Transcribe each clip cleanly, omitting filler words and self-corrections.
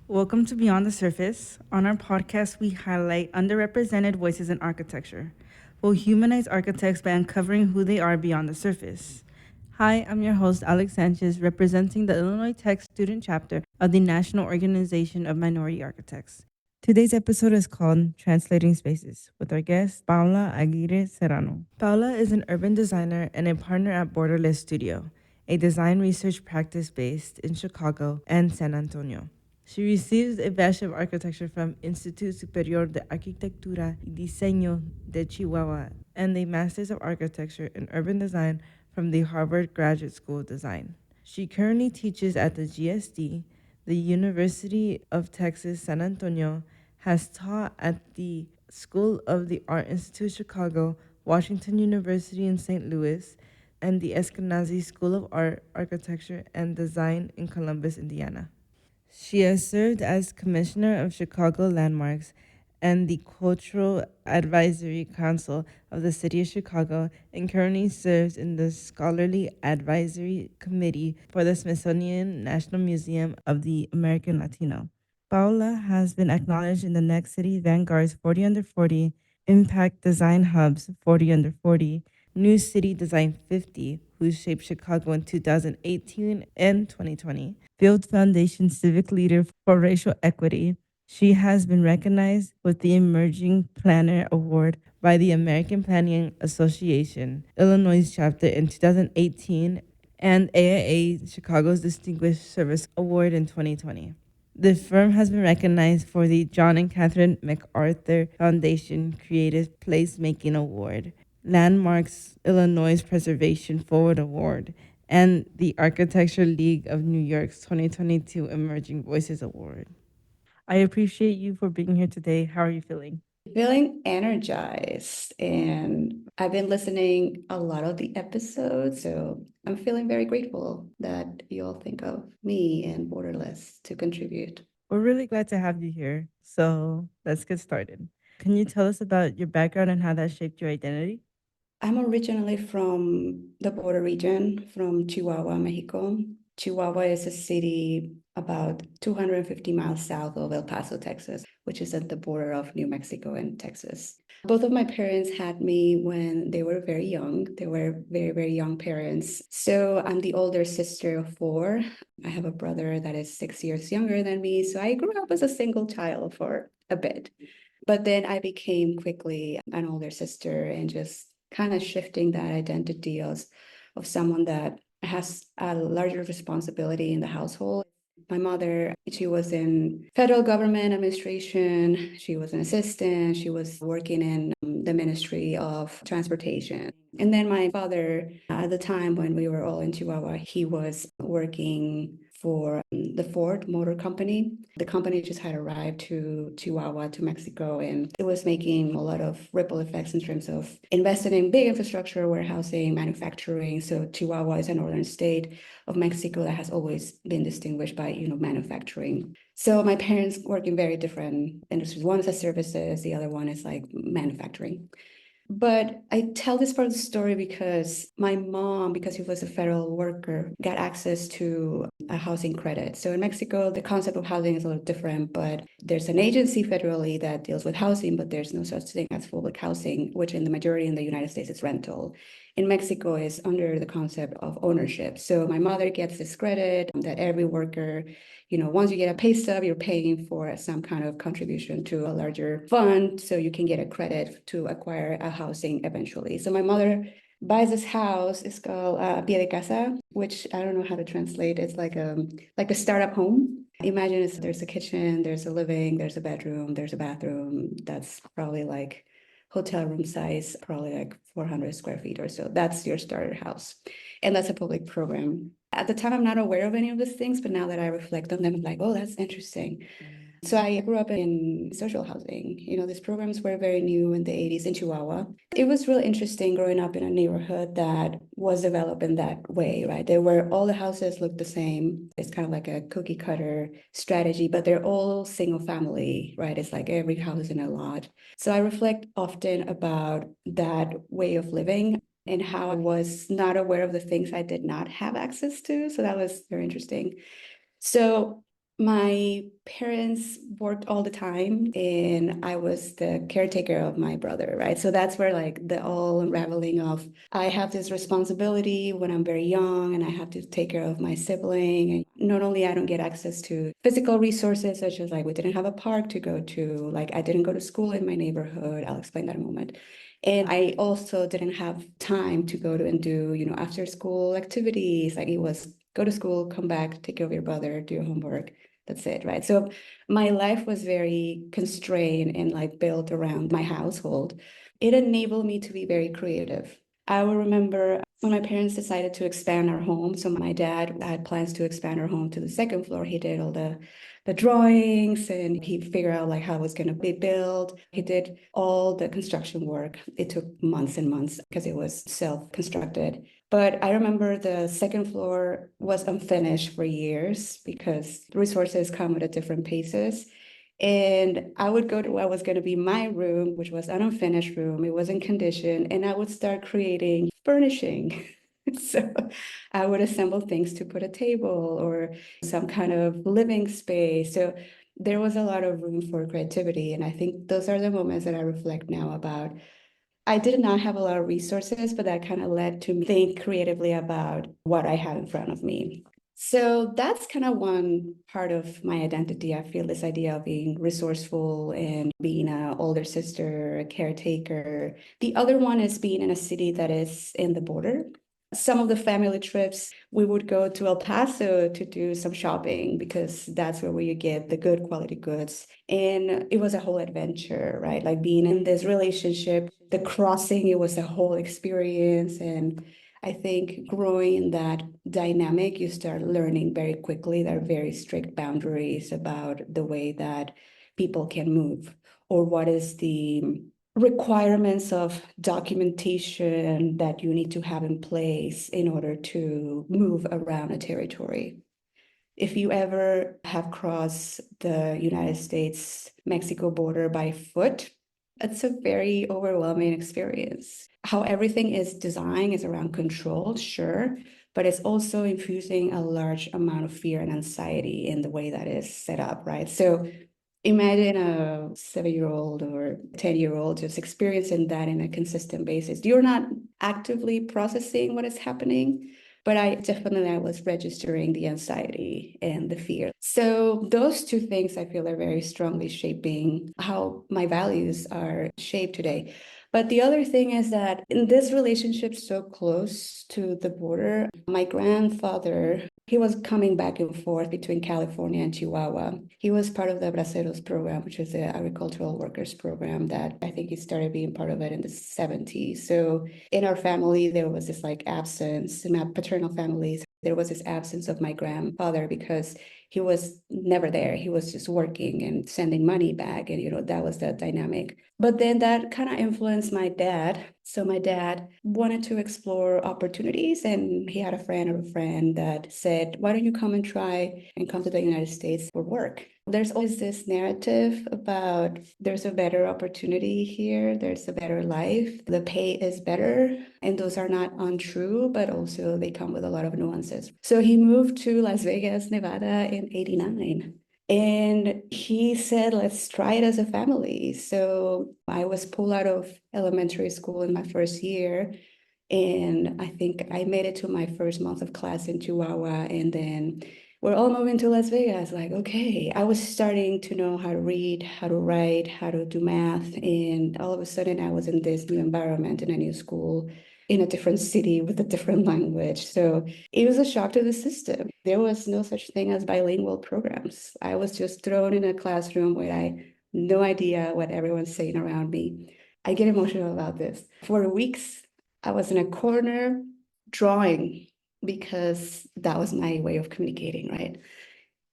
Welcome to Beyond the Surface. On our podcast, we highlight underrepresented voices in architecture. We'll humanize architects by uncovering who they are beyond the surface. Hi, I'm your host, Alex Sanchez, representing the Illinois Tech student chapter of the National Organization of Minority Architects. Today's episode is called Translating Spaces with our guest, Paola Aguirre Serrano. Paola is an urban designer and a partner at Borderless Studio, a design research practice based in Chicago and San Antonio. She received a Bachelor of Architecture from Instituto Superior de Arquitectura y Diseño de Chihuahua and a Master's of Architecture in Urban Design from the Harvard Graduate School of Design. She currently teaches at the GSD, the University of Texas San Antonio, has taught at the School of the Art Institute Chicago, Washington University in St. Louis, and the Eskenazi School of Art, Architecture, and Design in Columbus, Indiana. She has served as Commissioner of Chicago Landmarks and the Cultural Advisory Council of the City of Chicago and currently serves in the Scholarly Advisory Committee for the Smithsonian National Museum of the American Latino. Paola has been acknowledged in the Next City Vanguard's 40 Under 40, Impact Design Hub's 40 Under 40, New City Design 50, who shaped Chicago in 2018 and 2020, Field Foundation Civic Leader for Racial Equity. She has been recognized with the Emerging Planner Award by the American Planning Association, Illinois chapter in 2018, and AIA Chicago's Distinguished Service Award in 2020. The firm has been recognized for the John and Catherine MacArthur Foundation Creative Placemaking Award, Landmarks Illinois Preservation Forward Award, and the Architecture League of New York's 2022 Emerging Voices Award. I appreciate you for being here today. How are you feeling? Feeling energized, and I've been listening a lot of the episodes, so I'm feeling very grateful that you all think of me and Borderless to contribute. We're really glad to have you here. So let's get started. Can you tell us about your background and how that shaped your identity? I'm originally from the border region, from Chihuahua, Mexico. Chihuahua is a city about 250 miles south of El Paso, Texas, which is at the border of New Mexico and Texas. Both of my parents had me when they were very young. They were very, very young parents. So I'm the older sister of four. I have a brother that is 6 years younger than me. So I grew up as a single child for a bit. But then I became quickly an older sister and just kind of shifting that identity of someone that has a larger responsibility in the household. My mother, she was in federal government administration. She was an assistant. She was working in the Ministry of Transportation. And then my father, at the time when we were all in Chihuahua, he was working for the Ford Motor Company. The company just had arrived to Chihuahua, to Mexico, and it was making a lot of ripple effects in terms of investing in big infrastructure, warehousing, manufacturing. So Chihuahua is a northern state of Mexico that has always been distinguished by, manufacturing. So my parents work in very different industries. One is services, the other one is like manufacturing. But I tell this part of the story because my mom, because she was a federal worker, got access to a housing credit. So in Mexico, the concept of housing is a little different, but there's an agency federally that deals with housing, but there's no such thing as public housing, which in the majority in the United States is rental. In Mexico is under the concept of ownership. So my mother gets this credit that every worker, once you get a pay stub, you're paying for some kind of contribution to a larger fund so you can get a credit to acquire a housing eventually. So my mother buys this house. It's called Pie de Casa, which I don't know how to translate. It's like a startup home. Imagine there's a kitchen, there's a living, there's a bedroom, there's a bathroom. That's probably like hotel room size, probably like 400 square feet or so. That's your starter house. And that's a public program. At the time, I'm not aware of any of these things, but now that I reflect on them, I'm like, oh, that's interesting. So I grew up in social housing. These programs were very new in the 80s in Chihuahua. It was really interesting growing up in a neighborhood that was developed in that way, right? There were all the houses looked the same. It's kind of like a cookie cutter strategy, but they're all single family, right? It's like every house is in a lot. So I reflect often about that way of living and how I was not aware of the things I did not have access to. So that was very interesting. So My parents worked all the time, and I was the caretaker of my brother, right? So that's where like the all unraveling of I have this responsibility when I'm very young and I have to take care of my sibling. And not only I don't get access to physical resources, such as like we didn't have a park to go to, like I didn't go to school in my neighborhood. I'll explain that in a moment. And I also didn't have time to go to and do, after school activities. Like it was go to school, come back, take care of your brother, do your homework. That's it, right? So my life was very constrained and like built around my household. It enabled me to be very creative. I will remember when my parents decided to expand our home. So my dad had plans to expand our home to the second floor. He did all the drawings and he figured out like how it was going to be built. He did all the construction work. It took months and months because it was self-constructed. But I remember the second floor was unfinished for years because resources come at different paces. And I would go to what was going to be my room, which was an unfinished room. It wasn't conditioned, and I would start creating furnishing. So I would assemble things to put a table or some kind of living space. So there was a lot of room for creativity. And I think those are the moments that I reflect now about. I did not have a lot of resources, but that kind of led to me think creatively about what I had in front of me. So that's kind of one part of my identity. I feel this idea of being resourceful and being an older sister, a caretaker. The other one is being in a city that is in the border. Some of the family trips, we would go to El Paso to do some shopping because that's where you get the good quality goods. And it was a whole adventure, right? Like being in this relationship, the crossing, it was a whole experience. And I think growing in that dynamic, you start learning very quickly. There are very strict boundaries about the way that people can move or what is the requirements of documentation that you need to have in place in order to move around a territory. If you ever have crossed the United States-Mexico border by foot, it's a very overwhelming experience. How everything is designed is around control, sure, but it's also infusing a large amount of fear and anxiety in the way that is set up, right? So imagine a 7-year-old or 10-year-old just experiencing that in a consistent basis. You're not actively processing what is happening, but I was registering the anxiety and the fear. So those two things I feel are very strongly shaping how my values are shaped today. But the other thing is that in this relationship so close to the border, my grandfather, he was coming back and forth between California and Chihuahua. He was part of the Braceros program, which is the agricultural workers program that I think he started being part of it in the 70s. So in our family, there was this like absence, in my paternal families, there was this absence of my grandfather because he was never there. He was just working and sending money back. And, that was the dynamic. But then that kind of influenced my dad. So my dad wanted to explore opportunities, and he had a friend of a friend that said, why don't you come and try and come to the United States for work? There's always this narrative about there's a better opportunity here, there's a better life, the pay is better, and those are not untrue, but also they come with a lot of nuances. So he moved to Las Vegas, Nevada in 89. And he said, let's try it as a family. So I was pulled out of elementary school in my first year. And I think I made it to my first month of class in Chihuahua. And then we're all moving to Las Vegas. Like, okay, I was starting to know how to read, how to write, how to do math. And all of a sudden, I was in this new environment in a new school in a different city with a different language. So it was a shock to the system. There was no such thing as bilingual programs. I was just thrown in a classroom where I had no idea what everyone's saying around me. I get emotional about this. For weeks, I was in a corner drawing because that was my way of communicating, right?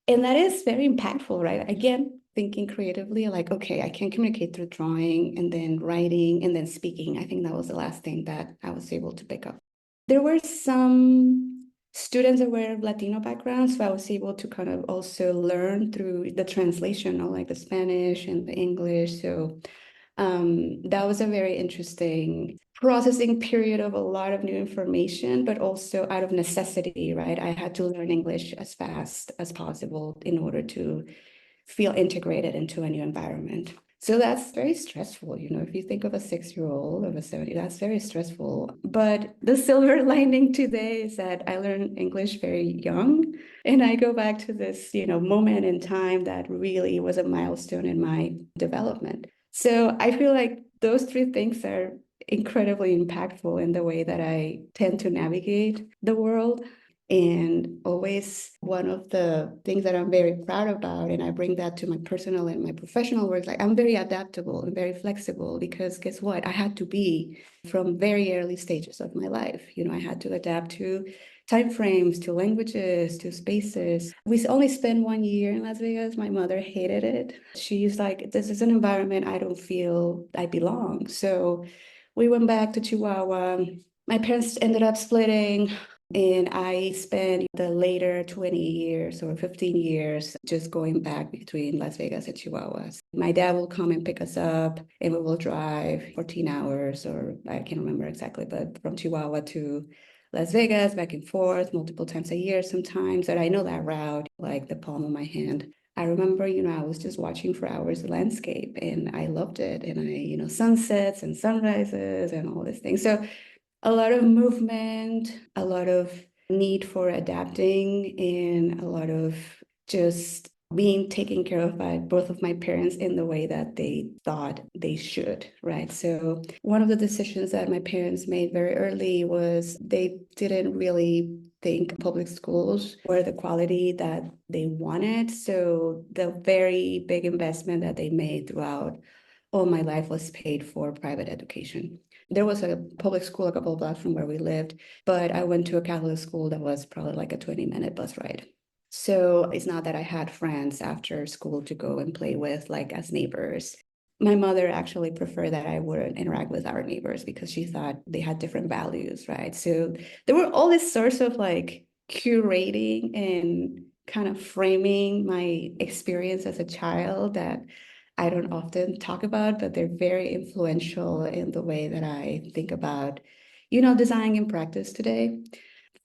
And that is very impactful, right? Again, thinking creatively, like, okay, I can communicate through drawing and then writing and then speaking. I think that was the last thing that I was able to pick up. There were some students that were Latino backgrounds, so I was able to kind of also learn through the translation, like the Spanish and the English. So that was a very interesting processing period of a lot of new information, but also out of necessity, right? I had to learn English as fast as possible in order to feel integrated into a new environment. So that's very stressful. If you think of a 6-year-old of a 70, that's very stressful. But the silver lining today is that I learned English very young. And I go back to this, moment in time that really was a milestone in my development. So I feel like those three things are incredibly impactful in the way that I tend to navigate the world. And always one of the things that I'm very proud about, and I bring that to my personal and my professional work, like I'm very adaptable and very flexible because guess what? I had to be from very early stages of my life. I had to adapt to timeframes, to languages, to spaces. We only spent 1 year in Las Vegas. My mother hated it. She's like, this is an environment I don't feel I belong. So we went back to Chihuahua. My parents ended up splitting. And I spent the later 20 years or 15 years just going back between Las Vegas and Chihuahua. My dad will come and pick us up and we will drive 14 hours, or I can't remember exactly, but from Chihuahua to Las Vegas, back and forth, multiple times a year sometimes. And I know that route like the palm of my hand. I remember, I was just watching for hours the landscape and I loved it. And sunsets and sunrises and all these things. So a lot of movement, a lot of need for adapting, and a lot of just being taken care of by both of my parents in the way that they thought they should, right? So one of the decisions that my parents made very early was they didn't really think public schools were the quality that they wanted. So the very big investment that they made throughout all my life was paid for private education. There was a public school a couple of blocks from where we lived, but I went to a Catholic school that was probably like a 20-minute bus ride. So it's not that I had friends after school to go and play with, like as neighbors. My mother actually preferred that I wouldn't interact with our neighbors because she thought they had different values, right? So there were all these sorts of like curating and kind of framing my experience as a child that I don't often talk about, but they're very influential in the way that I think about, design and practice today.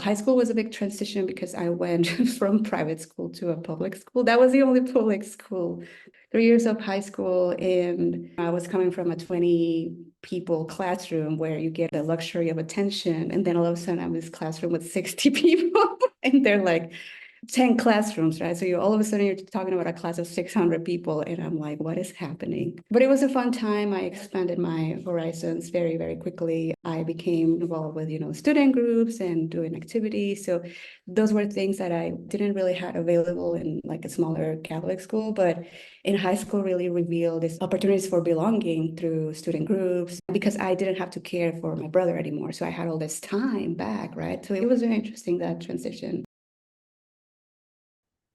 High school was a big transition because I went from private school to a public school. That was the only public school. 3 years of high school, and I was coming from a 20 people classroom where you get the luxury of attention. And then all of a sudden I'm in this classroom with 60 people and they're like, 10 classrooms, right? So you all of a sudden you're talking about a class of 600 people, and I'm like, what is happening? But it was a fun time. I expanded my horizons very, very quickly. I became involved with, student groups and doing activities. So those were things that I didn't really have available in like a smaller Catholic school, but in high school really revealed these opportunities for belonging through student groups because I didn't have to care for my brother anymore. So I had all this time back, right? So it was very interesting, that transition.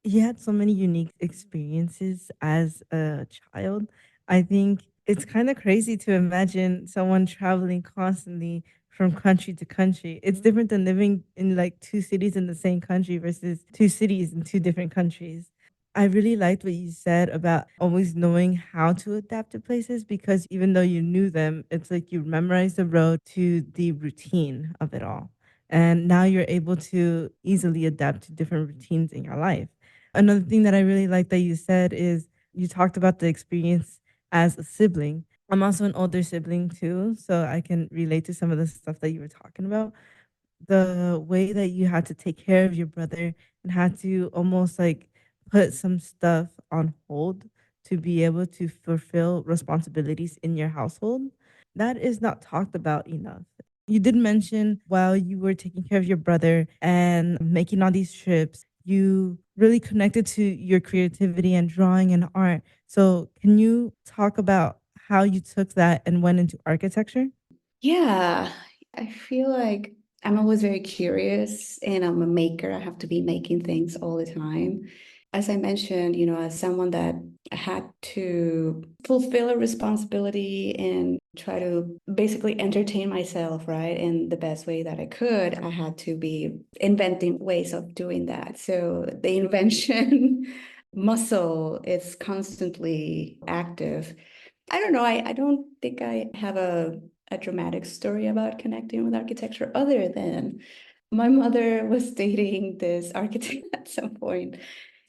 You had so many unique experiences as a child. I think it's kind of crazy to imagine someone traveling constantly from country to country. It's different than living in like two cities in the same country versus two cities in two different countries. I really liked what you said about always knowing how to adapt to places because even though you knew them, it's like you memorized the road to the routine of it all. And now you're able to easily adapt to different routines in your life. Another thing that I really like that you said is you talked about the experience as a sibling. I'm also an older sibling too, so I can relate to some of the stuff that you were talking about. The way that you had to take care of your brother and had to almost like put some stuff on hold to be able to fulfill responsibilities in your household, that is not talked about enough. You did mention while you were taking care of your brother and making all these trips, you really connected to your creativity and drawing and art. So, can you talk about how you took that and went into architecture? Yeah, I feel like I'm always very curious and I'm a maker. I have to be making things all the time. As I mentioned, as someone that had to fulfill a responsibility and try to basically entertain myself, right, in the best way that I could, I had to be inventing ways of doing that. So the invention muscle is constantly active. I don't know. I don't think I have a dramatic story about connecting with architecture other than my mother was dating this architect at some point.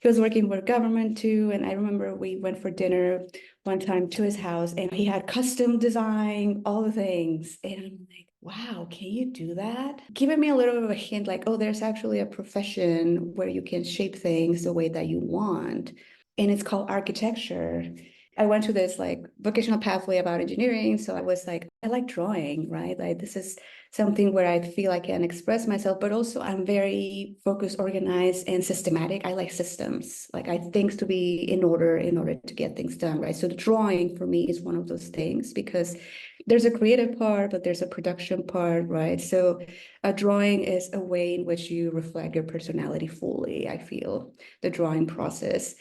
He was working for government too. And I remember we went for dinner one time to his house and he had custom design, all the things. And I'm like, wow, can you do that? Giving me a little bit of a hint like, oh, there's actually a profession where you can shape things the way that you want. And it's called architecture. I went to this like vocational pathway about engineering. So I was like, I like drawing, right? Like this is something where I feel I can express myself, but also I'm very focused, organized, and systematic. I like systems. Like I things to be in order to get things done, right? So the drawing for me is one of those things because there's a creative part, but there's a production part, right? So a drawing is a way in which you reflect your personality fully, I feel, the drawing process.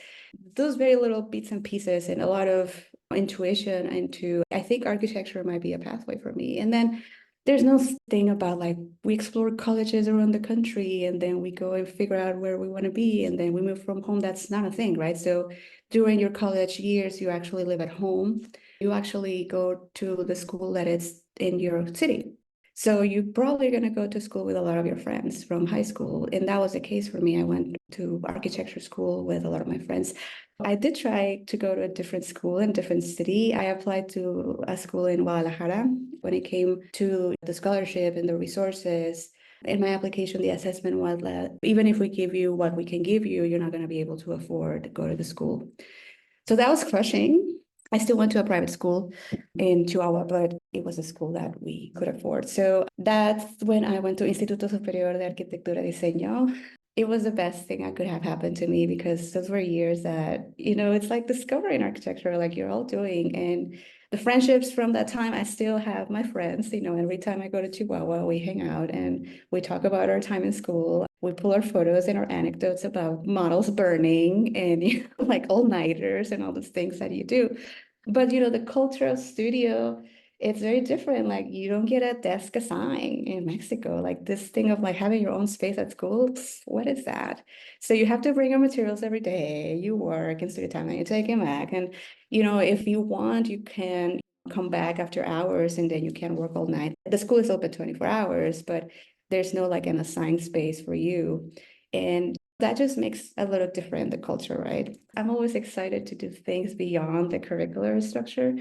Those very little bits and pieces and a lot of intuition into, I think architecture might be a pathway for me. And then there's no thing about like we explore colleges around the country and then we go and figure out where we want to be and then we move from home. That's not a thing, right? So during your college years, you actually live at home. You actually go to the school that is in your city. So you're probably going to go to school with a lot of your friends from high school. And that was the case for me. I went to architecture school with a lot of my friends. I did try to go to a different school in a different city. I applied to a school in Guadalajara. When it came to the scholarship and the resources, in my application, the assessment was that even if we give you what we can give you, you're not going to be able to afford to go to the school. So that was crushing. I still went to a private school in Chihuahua, but it was a school that we could afford. So that's when I went to Instituto Superior de Arquitectura y Diseño. It was the best thing that could have happened to me because those were years that, it's like discovering architecture, like you're all doing. And the friendships from that time, I still have my friends, every time I go to Chihuahua, we hang out and we talk about our time in school. We pull our photos and our anecdotes about models burning and like all-nighters and all those things that you do. But the culture of studio, it's very different. Like you don't get a desk assigned in Mexico. Like this thing of like having your own space at school, what is that? So you have to bring your materials every day. You work in studio time and you take them back. And if you want, you can come back after hours and then you can work all night. The school is open 24 hours, but there's no like an assigned space for you. And that just makes a little different the culture, right? I'm always excited to do things beyond the curricular structure.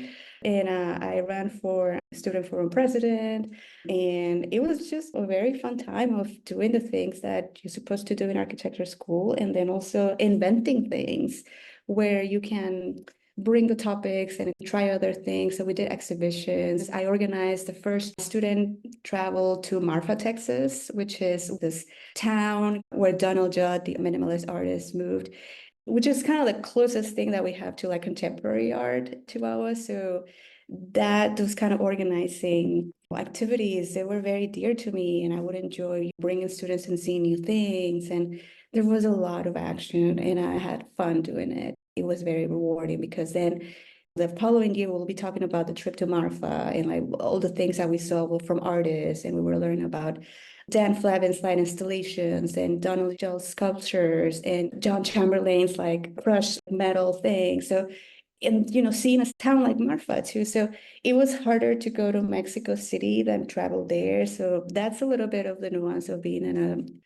And I ran for student forum president, and it was just a very fun time of doing the things that you're supposed to do in architecture school, and then also inventing things where you can bring the topics and try other things. So we did exhibitions. I organized the first student travel to Marfa, Texas, which is this town where Donald Judd, the minimalist artist, moved, which is kind of the closest thing that we have to like contemporary art, Chihuahua. So those kind of organizing activities, they were very dear to me, and I would enjoy bringing students and seeing new things. And there was a lot of action, and I had fun doing it. It was very rewarding because then the following year we'll be talking about the trip to Marfa and like all the things that we saw from artists, and we were learning about Dan Flavin's light installations and Donald Judd's sculptures and John Chamberlain's like crushed metal thing. So, and seeing a town like Marfa too. So it was harder to go to Mexico City than travel there. So that's a little bit of the nuance of being in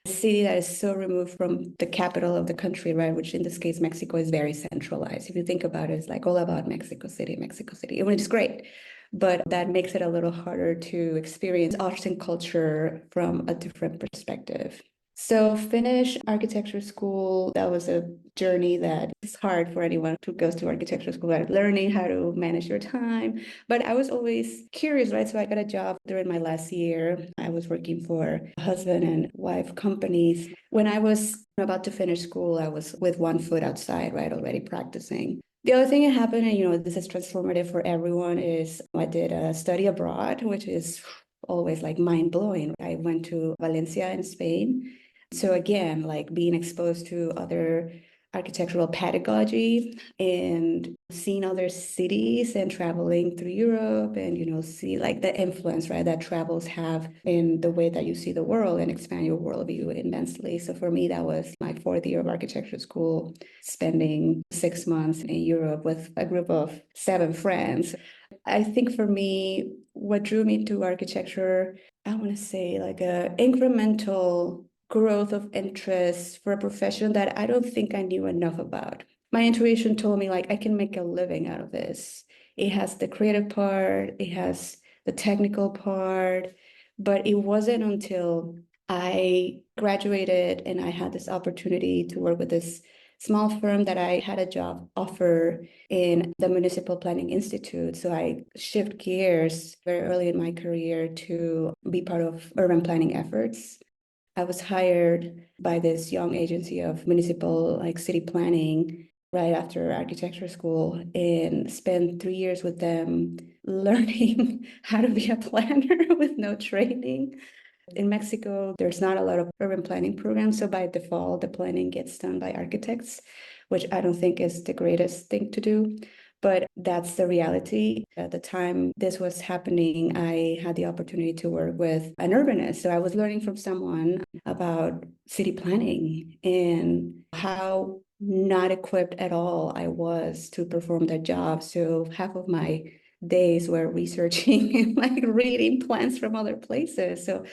a city that is so removed from the capital of the country, right? Which in this case, Mexico is very centralized. If you think about it, it's like all about Mexico City, which is great. But that makes it a little harder to experience arts and culture from a different perspective. So finish architecture school, that was a journey that is hard for anyone who goes to architecture school, right? Learning how to manage your time. But I was always curious, right? So I got a job during my last year. I was working for husband and wife companies. When I was about to finish school, I was with one foot outside, right? Already practicing. The other thing that happened, and this is transformative for everyone, is I did a study abroad, which is always like mind blowing. I went to Valencia in Spain. So again, like being exposed to other architectural pedagogy and seeing other cities and traveling through Europe and, see like the influence, right, that travels have in the way that you see the world and expand your worldview immensely. So for me, that was my fourth year of architecture school, spending 6 months in Europe with a group of 7 friends. I think for me, what drew me to architecture, I want to say like a incremental growth of interest for a profession that I don't think I knew enough about. My intuition told me like I can make a living out of this. It has the creative part, it has the technical part, but it wasn't until I graduated and I had this opportunity to work with this small firm that I had a job offer in the Municipal Planning Institute. So I shift gears very early in my career to be part of urban planning efforts. I was hired by this young agency of municipal like city planning right after architecture school and spent 3 years with them learning how to be a planner with no training. In Mexico, there's not a lot of urban planning programs. So by default, the planning gets done by architects, which I don't think is the greatest thing to do. But that's the reality. At the time this was happening, I had the opportunity to work with an urbanist. So I was learning from someone about city planning and how not equipped at all I was to perform that job. So half of my days were researching and like reading plans from other places. So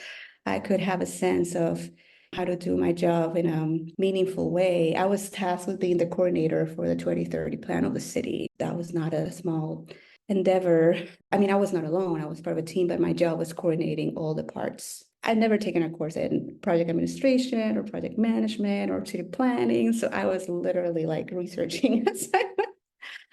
I could have a sense of how to do my job in a meaningful way. I was tasked with being the coordinator for the 2030 plan of the city. That was not a small endeavor. I mean, I was not alone, I was part of a team, but my job was coordinating all the parts. I'd never taken a course in project administration or project management or city planning. So I was literally like researching.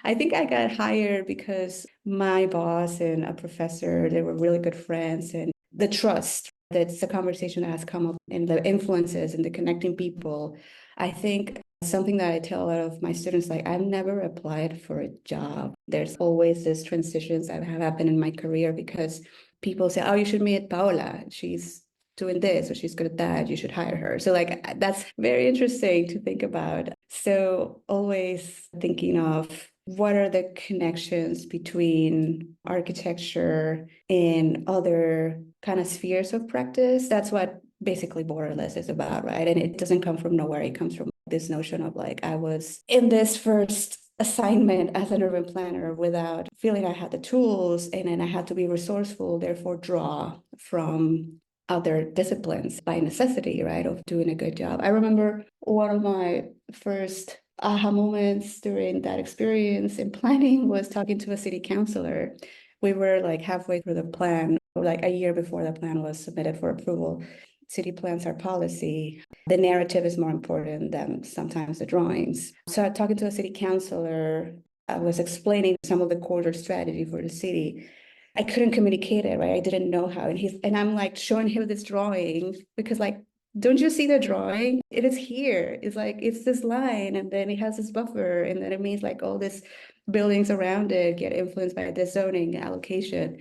I think I got hired because my boss and a professor, they were really good friends, and the trust, that's the conversation that has come up and the influences and the connecting people. I think something that I tell a lot of my students, like I've never applied for a job. There's always this transitions that have happened in my career because people say, oh, you should meet Paola. She's doing this or she's good at that, you should hire her. So like that's very interesting to think about. So always thinking of what are the connections between architecture and other kind of spheres of practice. That's what basically Borderless is about, right? And it doesn't come from nowhere. It comes from this notion of like, I was in this first assignment as an urban planner without feeling I had the tools, and then I had to be resourceful, therefore draw from other disciplines by necessity, right, of doing a good job. I remember one of my first aha moments during that experience in planning was talking to a city councilor. We were like halfway through the plan, like a year before the plan was submitted for approval. City plans are policy. The narrative is more important than sometimes the drawings. So talking to a city councilor, I was explaining some of the corridor strategy for the city. I couldn't communicate it, right? I didn't know how. And I'm like showing him this drawing because like, don't you see the drawing? It is here. It's like, it's this line, and then it has this buffer, and then it means like all this buildings around it get influenced by this zoning allocation.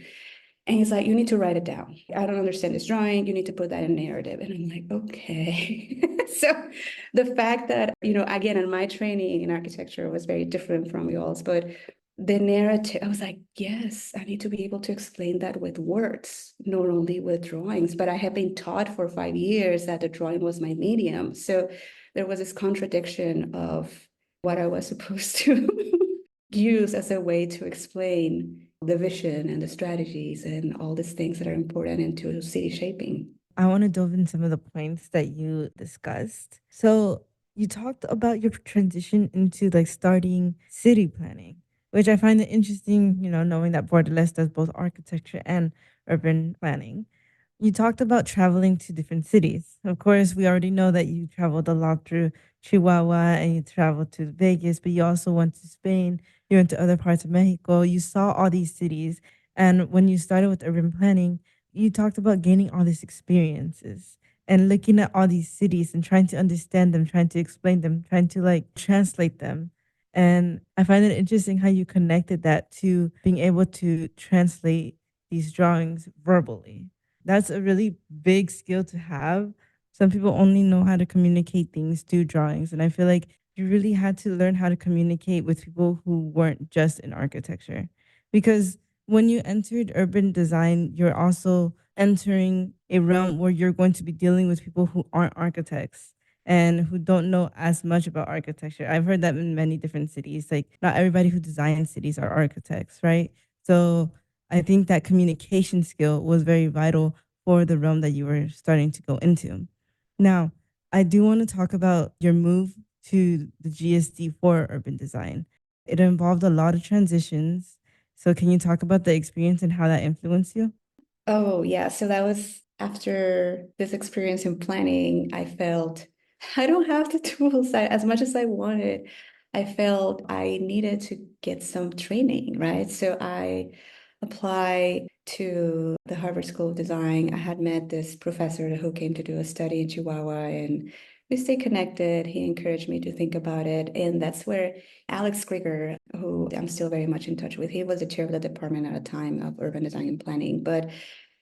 And he's like, you need to write it down. I don't understand this drawing. You need to put that in narrative. And I'm like, okay. So the fact that, again, in my training in architecture was very different from y'all's, but the narrative, I was like, yes, I need to be able to explain that with words, not only with drawings. But I have been taught for 5 years that the drawing was my medium. So there was this contradiction of what I was supposed to use as a way to explain the vision and the strategies and all these things that are important into city shaping. I want to delve in some of the points that you discussed. So, you talked about your transition into like starting city planning, which I find it interesting, knowing that Borderless does both architecture and urban planning. You talked about traveling to different cities. Of course, we already know that you traveled a lot through Chihuahua and you traveled to Vegas, but you also went to Spain, you went to other parts of Mexico. You saw all these cities. And when you started with urban planning, you talked about gaining all these experiences and looking at all these cities and trying to understand them, trying to explain them, trying to like translate them. And I find it interesting how you connected that to being able to translate these drawings verbally. That's a really big skill to have. Some people only know how to communicate things through drawings. And I feel like you really had to learn how to communicate with people who weren't just in architecture. Because when you entered urban design, you're also entering a realm where you're going to be dealing with people who aren't architects and who don't know as much about architecture. I've heard that in many different cities. Like, not everybody who designs cities are architects, right? So I think that communication skill was very vital for the realm that you were starting to go into. Now, I do want to talk about your move to the GSD for urban design. It involved a lot of transitions. So, can you talk about the experience and how that influenced you? Oh, yeah. So that was after this experience in planning, I felt I don't have the tools as much as I wanted. I felt I needed to get some training, right? So I applied to the Harvard School of Design. I had met this professor who came to do a study in Chihuahua, and we stayed connected. He encouraged me to think about it. And that's where Alex Krieger, who I'm still very much in touch with, he was the chair of the department at a time of urban design and planning. But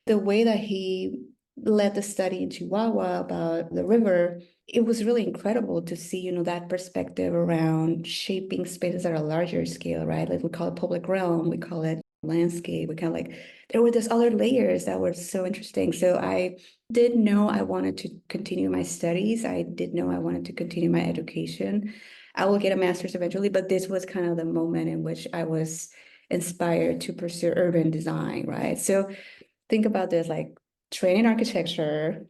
the way that he led the study in Chihuahua about the river, it was really incredible to see, that perspective around shaping spaces at a larger scale, right? Like we call it public realm, we call it landscape, we kind of like, there were these other layers that were so interesting. So I did know I wanted to continue my studies. I did know I wanted to continue my education. I will get a master's eventually, but this was kind of the moment in which I was inspired to pursue urban design, right? So think about this like training architecture,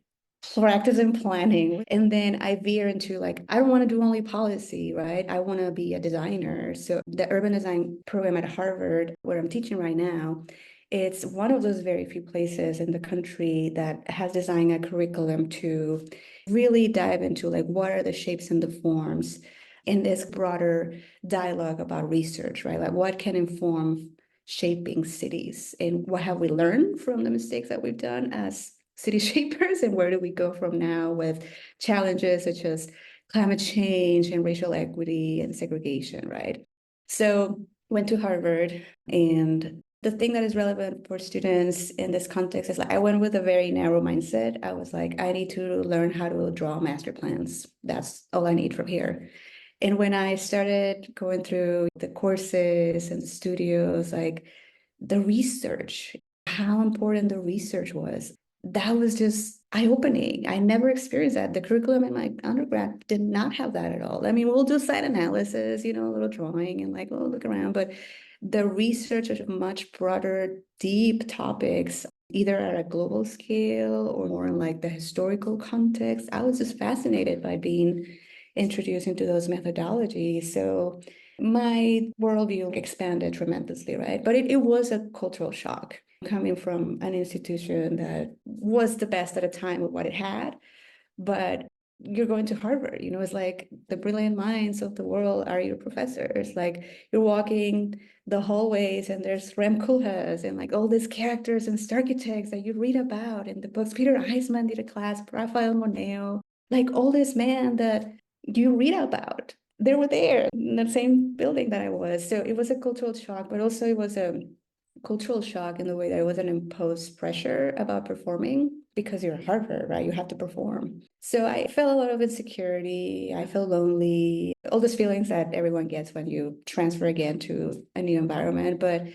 practice in planning, and then I veer into like, I don't want to do only policy, right? I want to be a designer. So the urban design program at Harvard, where I'm teaching right now, it's one of those very few places in the country that has designed a curriculum to really dive into like what are the shapes and the forms in this broader dialogue about research, right? Like what can inform shaping cities and what have we learned from the mistakes that we've done as city shapers, and where do we go from now with challenges such as climate change and racial equity and segregation, right? So went to Harvard, and the thing that is relevant for students in this context is like I went with a very narrow mindset. I was like, I need to learn how to draw master plans. That's all I need from here. And when I started going through the courses and the studios, like the research, how important the research was, that was just eye-opening. I never experienced that. The curriculum in my undergrad did not have that at all. I mean, we'll do site analysis, a little drawing and like, oh, look around. But the research of much broader, deep topics, either at a global scale or more in like the historical context, I was just fascinated by being introduced into those methodologies. So my worldview expanded tremendously, right? But it was a cultural shock coming from an institution that was the best at a time with what it had, but you're going to Harvard, it's like the brilliant minds of the world are your professors. Like you're walking the hallways and there's Rem Koolhaas and like all these characters and architects that you read about in the books. Peter Eisman did a class, Rafael Moneo, like all these men that you read about. They were there in the same building that I was. So it was a cultural shock, but also it was a cultural shock in the way that it was an imposed pressure about performing because you're at Harvard, right? You have to perform. So I felt a lot of insecurity. I felt lonely, all those feelings that everyone gets when you transfer again to a new environment. But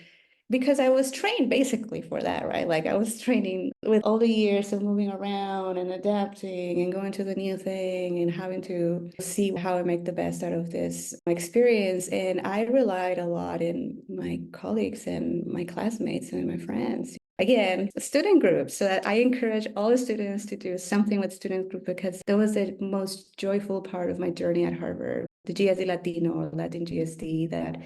because I was trained basically for that, right? Like I was training with all the years of moving around and adapting and going to the new thing and having to see how I make the best out of this experience. And I relied a lot in my colleagues and my classmates and my friends. Again, student groups. So that I encourage all the students to do something with student group because that was the most joyful part of my journey at Harvard. The GSD Latino or Latin GSD that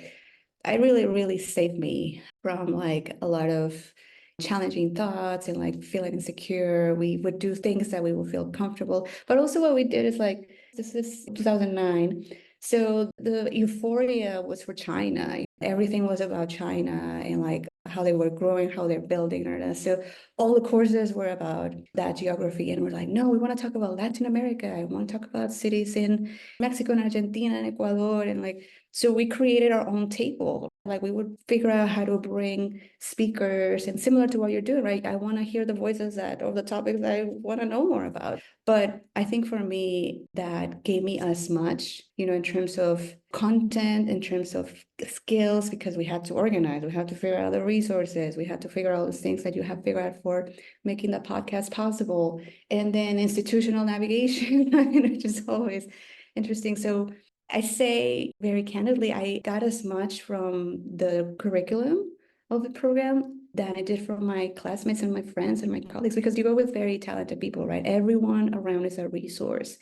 I really saved me from like a lot of challenging thoughts and like feeling insecure. We would do things that we would feel comfortable. But also what we did is like, this is 2009. So the euphoria was for China. Everything was about China and like how they were growing, how they're building. And so all the courses were about that geography. And we're like, no, we want to talk about Latin America. I want to talk about cities in Mexico and Argentina and Ecuador. And like, so we created our own table. Like we would figure out how to bring speakers and similar to what you're doing, right? I want to hear the voices that or the topics I want to know more about. But I think for me, that gave me as much, in terms of content, in terms of skills, because we had to organize, we had to figure out the resources, we had to figure out the things that you have figured out for making the podcast possible. And then institutional navigation, which is always interesting. So I say very candidly, I got as much from the curriculum of the program than I did from my classmates and my friends and my colleagues, because you go with very talented people, right? Everyone around is a resource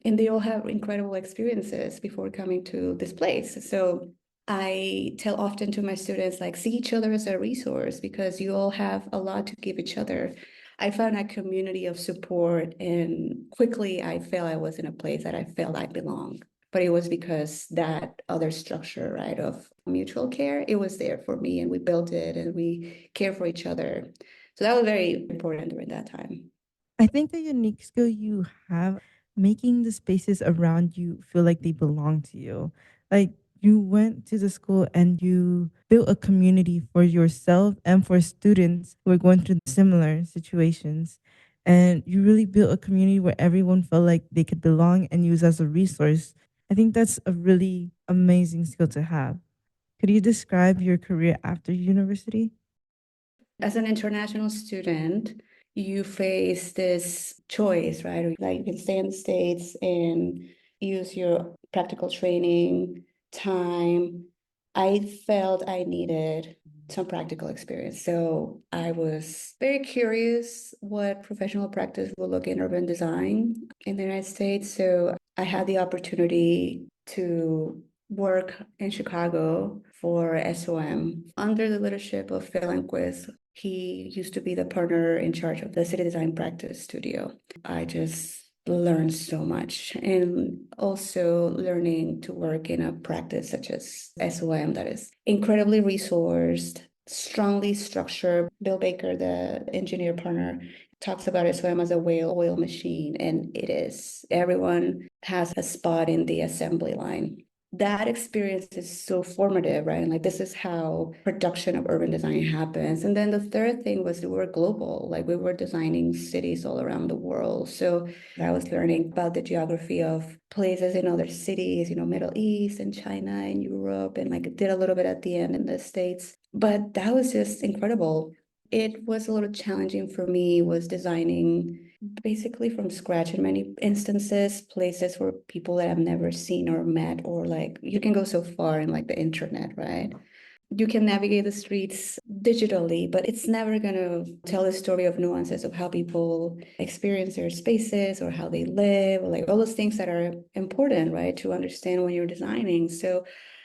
and they all have incredible experiences before coming to this place. So I tell often to my students, like, see each other as a resource because you all have a lot to give each other. I found a community of support, and quickly I felt I was in a place that I felt I belonged. But it was because that other structure, right, of mutual care, it was there for me, and we built it and we care for each other. So that was very important during that time. I think the unique skill you have making the spaces around you feel like they belong to you. Like you went to the school and you built a community for yourself and for students who are going through similar situations. And you really built a community where everyone felt like they could belong and use as a resource. I think that's a really amazing skill to have. Could you describe your career after university? As an international student, you face this choice, right? Like you can stay in the States and use your practical training, time. I felt I needed some practical experience. So I was very curious what professional practice would look in urban design in the United States. So I had the opportunity to work in Chicago for SOM under the leadership of Phil Enquist. He used to be the partner in charge of the city design practice studio. I just learned so much, and also learning to work in a practice such as SOM that is incredibly resourced, strongly structured. Bill Baker, the engineer partner, talks about SOM as a whale machine, and it is. Everyone has a spot in the assembly line. That experience is so formative, right? And like this is how production of urban design happens. And then the third thing was we were global, like we were designing cities all around the world. So I was learning about the geography of places in other cities, Middle East and China and Europe, and like did a little bit at the end in the States. But that was just incredible. It was a little challenging for me, was designing basically from scratch in many instances, places where people that I've never seen or met, or like you can go so far in like the internet, right? You can navigate the streets digitally, but it's never going to tell the story of nuances of how people experience their spaces or how they live, or like all those things that are important, right, to understand when you're designing. So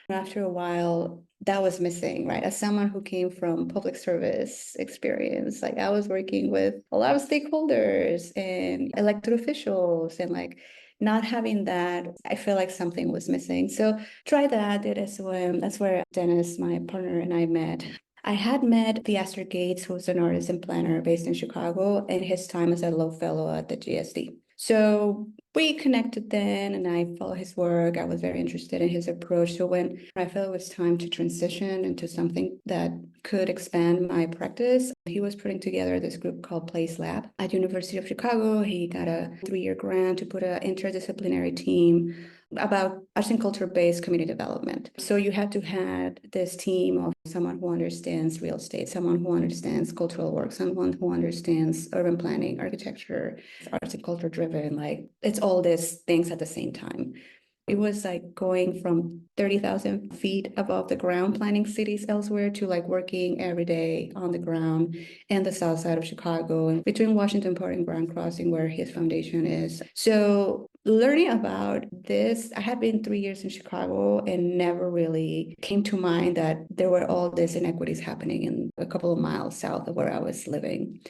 after a while, that was missing, right? As someone who came from public service experience, like I was working with a lot of stakeholders and elected officials, and like not having that, I feel like something was missing. So try that, did SOM. That's where Dennis, my partner, and I met. I had met Theaster Gates, who's an artist and planner based in Chicago, and his time as a low fellow at the GSD. So we connected then, and I followed his work. I was very interested in his approach. So when I felt it was time to transition into something that could expand my practice, he was putting together this group called Place Lab at University of Chicago. He got a 3-year grant to put an interdisciplinary team about arts and culture-based community development. So you had to have this team of someone who understands real estate, someone who understands cultural work, someone who understands urban planning, architecture, arts and culture driven, like it's all these things at the same time. It was like going from 30,000 feet above the ground, planning cities elsewhere, to like working every day on the ground in the south side of Chicago and between Washington Park and Grand Crossing, where his foundation is. So learning about this, I had been 3 years in Chicago and never really came to mind that there were all these inequities happening in a couple of miles south of where I was living.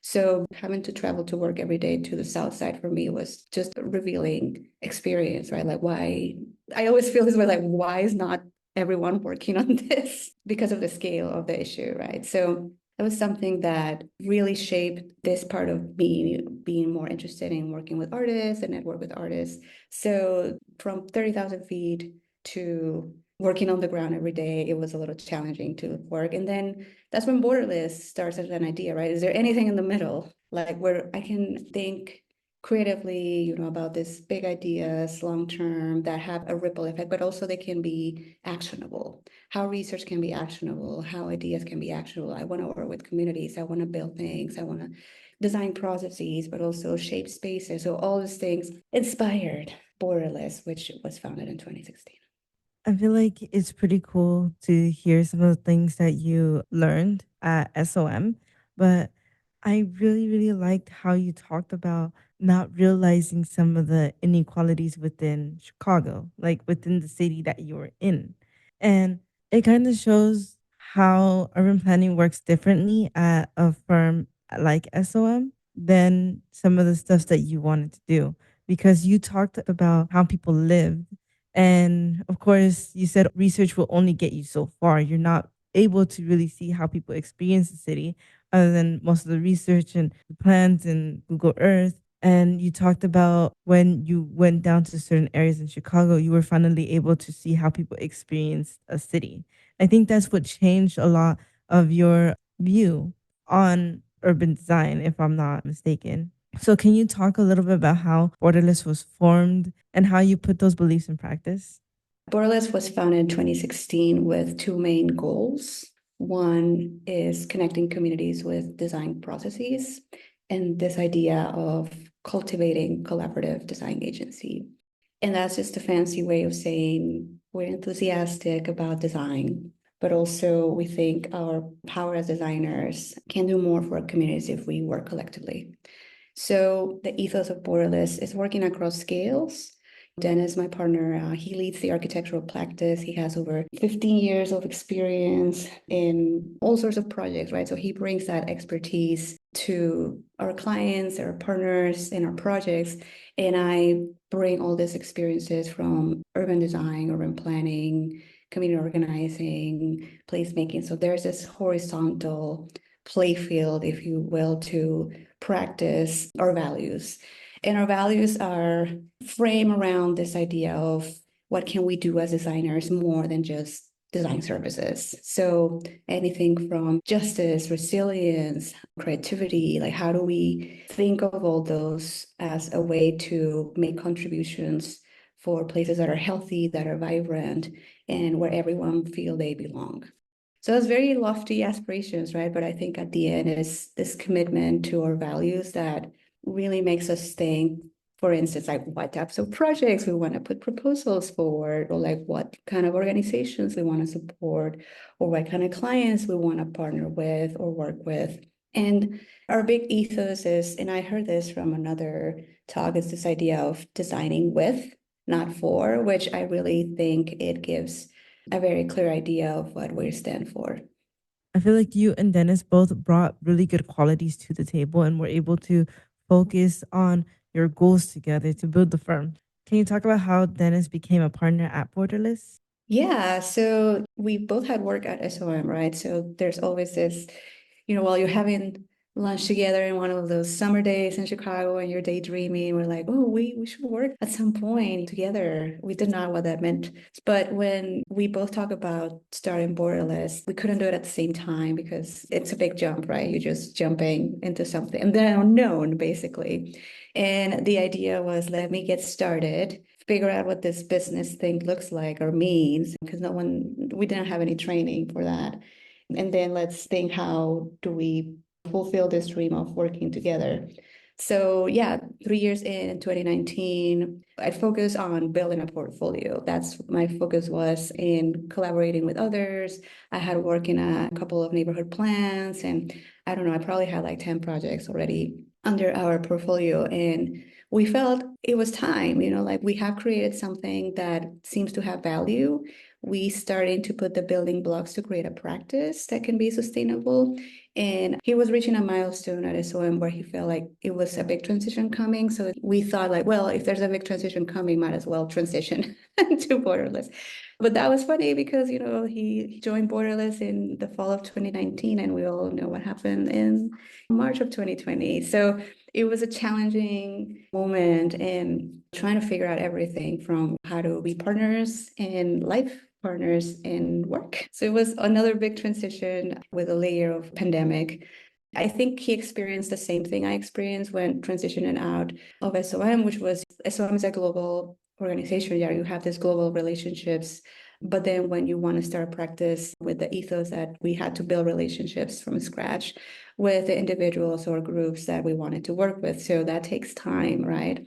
So having to travel to work every day to the south side for me was just a revealing experience, right? Like why I always feel this way, like why is not everyone working on this because of the scale of the issue, right? So that was something that really shaped this part of being more interested in working with artists and network with artists. So from 30,000 feet to working on the ground every day, it was a little challenging to work. And then that's when Borderless starts as an idea, right? Is there anything in the middle, like where I can think creatively, about these big ideas long term that have a ripple effect, but also they can be actionable. How research can be actionable, how ideas can be actionable. I want to work with communities. I want to build things. I want to design processes, but also shape spaces. So all these things inspired Borderless, which was founded in 2016. I feel like it's pretty cool to hear some of the things that you learned at SOM, but I really, really liked how you talked about not realizing some of the inequalities within Chicago, like within the city that you were in. And it kind of shows how urban planning works differently at a firm like SOM than some of the stuff that you wanted to do. Because you talked about how people lived, and of course, you said research will only get you so far. You're not able to really see how people experience the city other than most of the research and the plans and Google Earth. And you talked about when you went down to certain areas in Chicago, you were finally able to see how people experience a city. I think that's what changed a lot of your view on urban design, if I'm not mistaken. So, can you talk a little bit about how Borderless was formed and how you put those beliefs in practice? Borderless was founded in 2016 with two main goals. One is connecting communities with design processes, and this idea of cultivating collaborative design agency. And that's just a fancy way of saying we're enthusiastic about design, but also we think our power as designers can do more for our communities if we work collectively. So the ethos of Borderless is working across scales. Dennis, my partner, he leads the architectural practice. He has over 15 years of experience in all sorts of projects, right? So he brings that expertise to our clients, our partners, and our projects. And I bring all these experiences from urban design, urban planning, community organizing, placemaking. So there's this horizontal playfield, if you will, to practice our values. And our values are framed around this idea of what can we do as designers more than just design services. So anything from justice, resilience, creativity, like how do we think of all those as a way to make contributions for places that are healthy, that are vibrant, and where everyone feel they belong. So it's very lofty aspirations, right? But I think at the end is this commitment to our values that really makes us think, for instance, like what types of projects we want to put proposals forward, or like what kind of organizations we want to support, or what kind of clients we want to partner with or work with. And our big ethos is, and I heard this from another talk, is this idea of designing with, not for, which I really think it gives a very clear idea of what we stand for. I feel like you and Dennis both brought really good qualities to the table and were able to focus on your goals together to build the firm. Can you talk about how Dennis became a partner at Borderless? Yeah, so we both had work at SOM, right? So there's always this, while you're having lunch together in one of those summer days in Chicago and you're daydreaming, we're like, oh, we should work at some point together. We didn't know what that meant. But when we both talk about starting Borderless, we couldn't do it at the same time because it's a big jump, right? You're just jumping into something and then unknown, basically. And the idea was, let me get started, figure out what this business thing looks like or means, because we didn't have any training for that. And then let's think, how do we fulfill this dream of working together? So yeah, 3 years in 2019, I focused on building a portfolio. That's my focus was in collaborating with others. I had worked in a couple of neighborhood plans, and I don't know, I probably had like 10 projects already under our portfolio. And we felt it was time, like we have created something that seems to have value. We starting to put the building blocks to create a practice that can be sustainable. And he was reaching a milestone at SOM where he felt like it was a big transition coming. So we thought like, well, if there's a big transition coming, might as well transition to Borderless. But that was funny because, he joined Borderless in the fall of 2019, and we all know what happened in March of 2020. So it was a challenging moment and trying to figure out everything from how to be partners in life, partners in work. So it was another big transition with a layer of pandemic. I think he experienced the same thing I experienced when transitioning out of SOM, which was SOM is a global organization. Yeah, you have these global relationships. But then when you want to start practice with the ethos that we had to build relationships from scratch with the individuals or groups that we wanted to work with. So that takes time, right?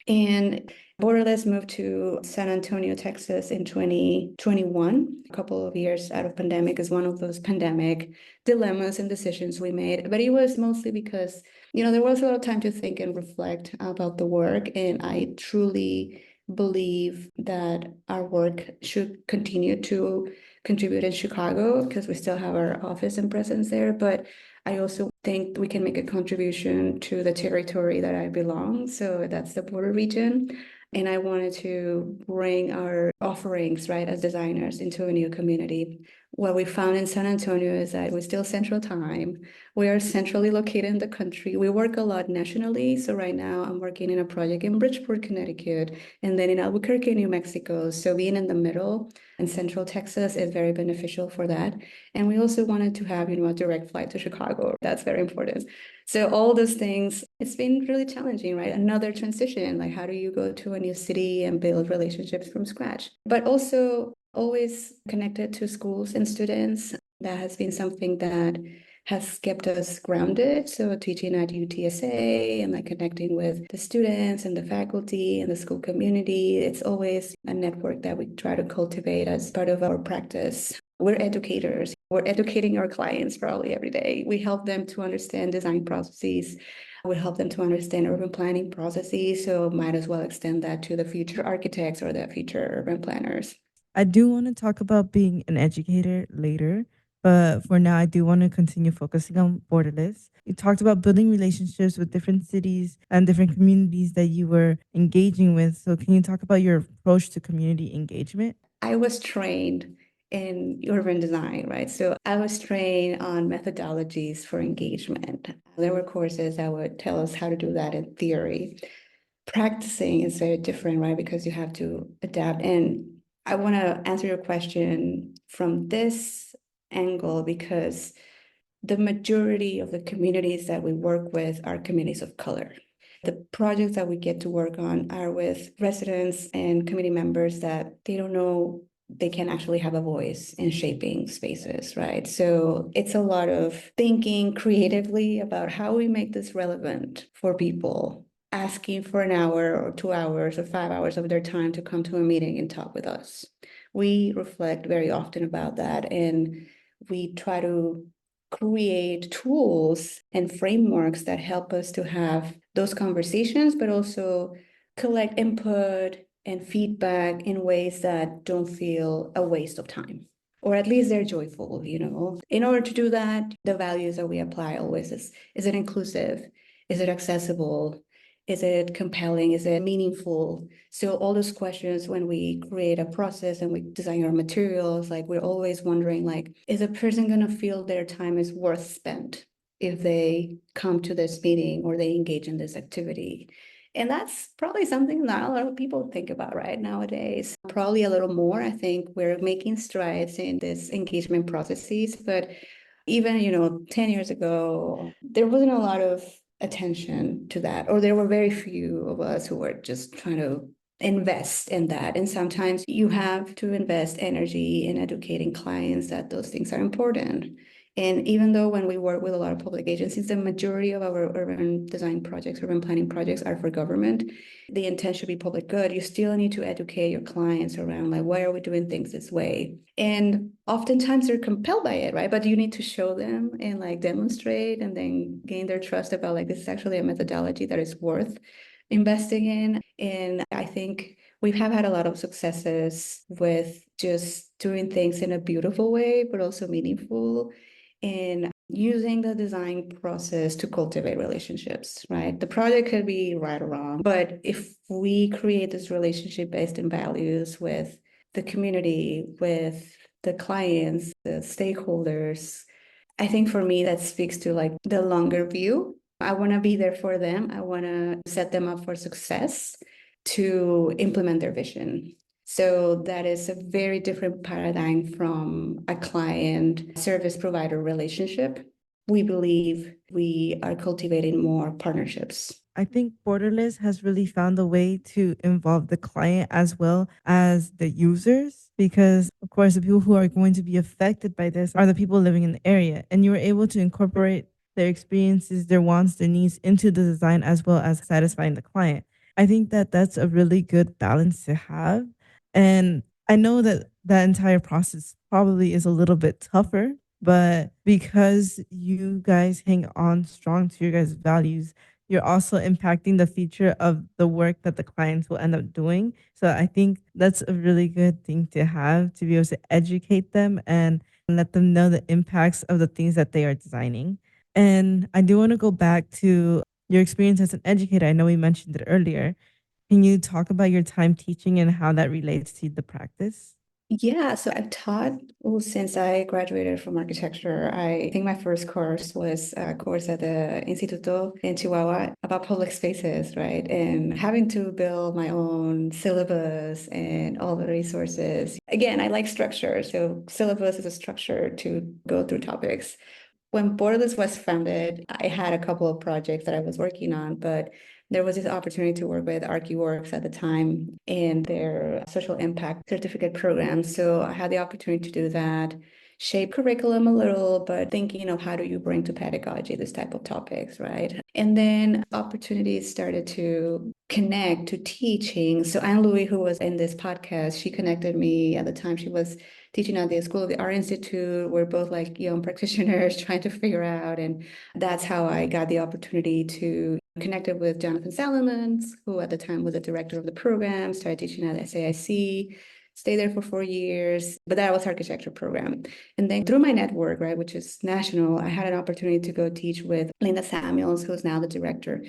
And Borderless moved to San Antonio, Texas in 2021. A couple of years out of pandemic is one of those pandemic dilemmas and decisions we made. But it was mostly because, there was a lot of time to think and reflect about the work. And I truly believe that our work should continue to contribute in Chicago because we still have our office and presence there. But I also think we can make a contribution to the territory that I belong. So that's the border region. And I wanted to bring our offerings, right, as designers into a new community. What we found in San Antonio is that we're still Central Time. We are centrally located in the country. We work a lot nationally. So right now I'm working in a project in Bridgeport, Connecticut, and then in Albuquerque, New Mexico. So being in the middle and Central Texas is very beneficial for that. And we also wanted to have, a direct flight to Chicago. That's very important. So all those things, it's been really challenging, right? Another transition, like how do you go to a new city and build relationships from scratch? But also always connected to schools and students. That has been something that has kept us grounded. So teaching at UTSA and like connecting with the students and the faculty and the school community, it's always a network that we try to cultivate as part of our practice. We're educators. We're educating our clients probably every day. We help them to understand design processes. We help them to understand urban planning processes. So might as well extend that to the future architects or the future urban planners. I do want to talk about being an educator later, but for now, I do want to continue focusing on Borderless. You talked about building relationships with different cities and different communities that you were engaging with. So, can you talk about your approach to community engagement? I was trained in urban design, right? So I was trained on methodologies for engagement. There were courses that would tell us how to do that in theory. Practicing is very different, right? Because you have to adapt. And I want to answer your question from this angle because the majority of the communities that we work with are communities of color. The projects that we get to work on are with residents and community members that they don't know they can actually have a voice in shaping spaces, right? So it's a lot of thinking creatively about how we make this relevant for people, asking for an hour or 2 hours or 5 hours of their time to come to a meeting and talk with us. We reflect very often about that, and we try to create tools and frameworks that help us to have those conversations, but also collect input and feedback in ways that don't feel a waste of time, or at least they're joyful, In order to do that, the values that we apply always is it inclusive? Is it accessible? Is it compelling? Is it meaningful? So all those questions when we create a process and we design our materials, like we're always wondering, like, is a person going to feel their time is worth spent if they come to this meeting or they engage in this activity? And that's probably something not a lot of people think about right nowadays. Probably a little more. I think we're making strides in this engagement processes, but even 10 years ago, there wasn't a lot of attention to that, or there were very few of us who were just trying to invest in that. And sometimes you have to invest energy in educating clients that those things are important. And even though when we work with a lot of public agencies, the majority of our urban design projects, urban planning projects are for government, the intent should be public good. You still need to educate your clients around, like, why are we doing things this way? And oftentimes they're compelled by it, right? But you need to show them and like demonstrate and then gain their trust about like, this is actually a methodology that is worth investing in. And I think we have had a lot of successes with just doing things in a beautiful way, but also meaningful. And using the design process to cultivate relationships, right? The project could be right or wrong, but if we create this relationship based in values with the community, with the clients, the stakeholders, I think for me that speaks to like the longer view. I want to be there for them. I want to set them up for success to implement their vision. So that is a very different paradigm from a client service provider relationship. We believe we are cultivating more partnerships. I think Borderless has really found a way to involve the client as well as the users, because, of course, the people who are going to be affected by this are the people living in the area. And you were able to incorporate their experiences, their wants, their needs into the design as well as satisfying the client. I think that that's a really good balance to have. And I know that that entire process probably is a little bit tougher, but because you guys hang on strong to your guys' values, you're also impacting the future of the work that the clients will end up doing. So I think that's a really good thing to have, to be able to educate them and let them know the impacts of the things that they are designing. And I do want to go back to your experience as an educator. I know we mentioned it earlier. Can you talk about your time teaching and how that relates to the practice? Yeah, so I've taught since I graduated from architecture. I think my first course was a course at the Instituto in Chihuahua about public spaces, right? And having to build my own syllabus and all the resources. Again, I like structure. So syllabus is a structure to go through topics. When Borderless was founded, I had a couple of projects that I was working on, but there was this opportunity to work with ArchiWorks at the time in their social impact certificate program. So I had the opportunity to do that, shape curriculum a little, but thinking of how do you bring to pedagogy this type of topics, right? And then opportunities started to connect to teaching. So Anne Louis, who was in this podcast, she connected me at the time. She was teaching at the School of the Art Institute. We're both like young practitioners trying to figure out. And that's how I got the opportunity to connect with Jonathan Salamans, who at the time was the director of the program, started teaching at SAIC, stayed there for 4 years, but that was architecture program. And then through my network, right, which is national, I had an opportunity to go teach with Linda Samuels, who's now the director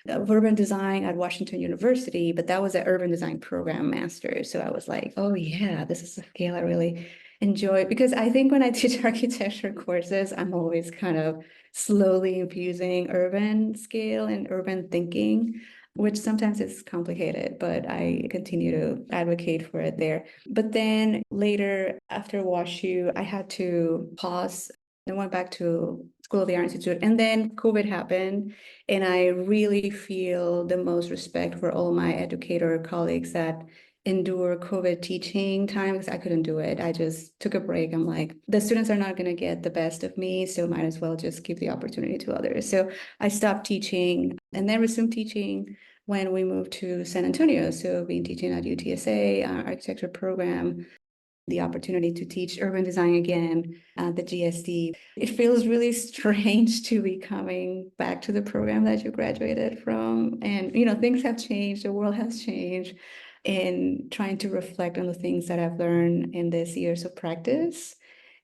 of urban design at Washington University, but that was an urban design program master. So I was like, oh yeah, this is a scale I really enjoy, because I think when I teach architecture courses, I'm always kind of slowly infusing urban scale and urban thinking, which sometimes is complicated, but I continue to advocate for it there. But then later, after WashU, I had to pause and went back to School of the Art Institute. And then COVID happened. And I really feel the most respect for all my educator colleagues that endure COVID teaching time, because I couldn't do it. I just took a break. I'm like, the students are not going to get the best of me, so might as well just give the opportunity to others. So I stopped teaching and then resumed teaching when we moved to San Antonio. So been teaching at UTSA, architecture program, the opportunity to teach urban design again at the GSD. It feels really strange to be coming back to the program that you graduated from. And, things have changed, the world has changed, and trying to reflect on the things that I've learned in these years of practice.